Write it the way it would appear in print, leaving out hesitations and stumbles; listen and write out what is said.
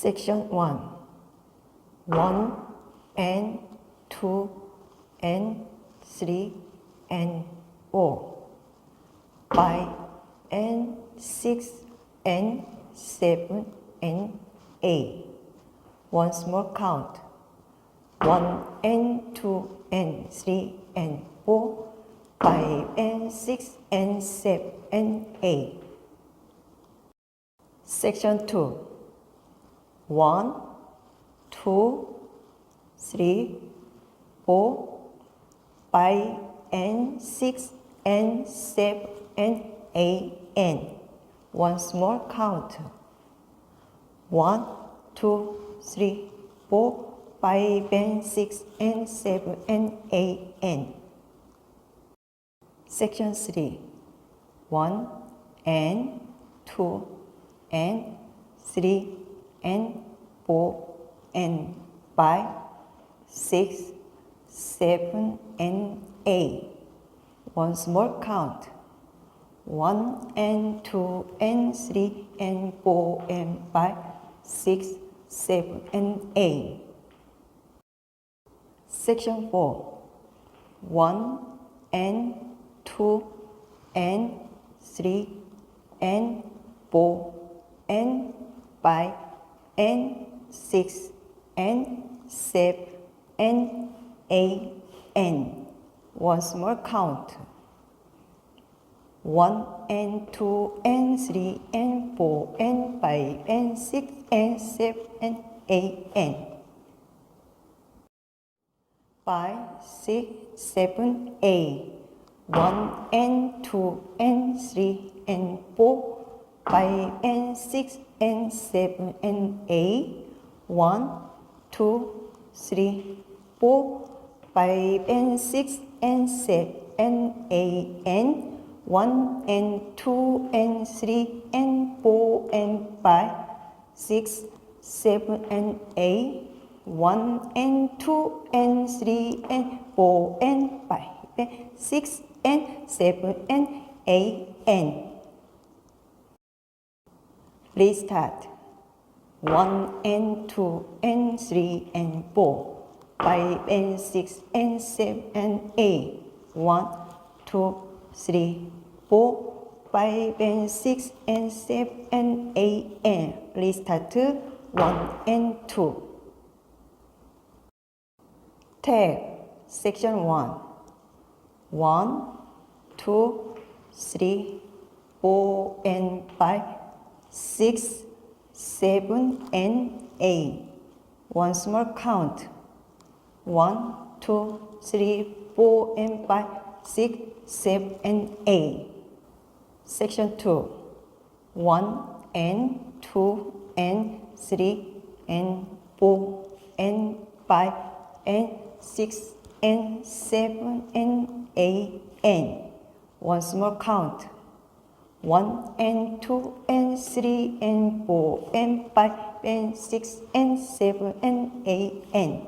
Section 1. 1 and 2 and 3 and 4, 5 and 6 and 7 and 8. Once more count. 1 and 2 and 3 and 4, 5 and 6 and 7 and 8. Section 2. 1, 2, 3, 4, 5 and 6 and 7 and 8 and once more count. 1, 2, 3, 4, 5 and 6 and 7 and 8 and. Section 3. 1 and 2 and 3 and 4 and 5, 6, 7 and 8. Once more count. 1 and 2 and 3 and 4 and 5, 6, 7 and 8. Section 4. 1 and 2 and 3 and 4 and 5 and 6 and 7 and 8 and once more count. 1 and 2 and 3 and 4 and 5 and 6 and 7 and 8 and 5, 6, 7, 8. 1 and 2 and 3 and 4, 5 and 6 and 7 and 8. 1, 2, 3, 4, 5 and 6 and 7 and 8 and 1 and 2 and 3 and 4 and 5, 6, 7 and 8. 1 and 2 and 3 and 4 and 5 and 6 and 7 and 8 and. Restart. 1 and 2 and 3 and 4, 5 and 6 and 7 and 8. 1, 2, 3, 4, 5 and 6 and 7 and 8 and. Restart. 1 and 2. Take section 1. 1, 2, 3, 4 and 5, 6, 7 and 8. Once more count. 1, 2, 3, 4 and 5, 6, 7 and 8. Section 2. 1 and 2 and 3 and 4 and 5 and 6 and 7 and 8 and. Once more count. 1 and 2 and 3 and 4 and 5 and 6 and 7 and 8 and.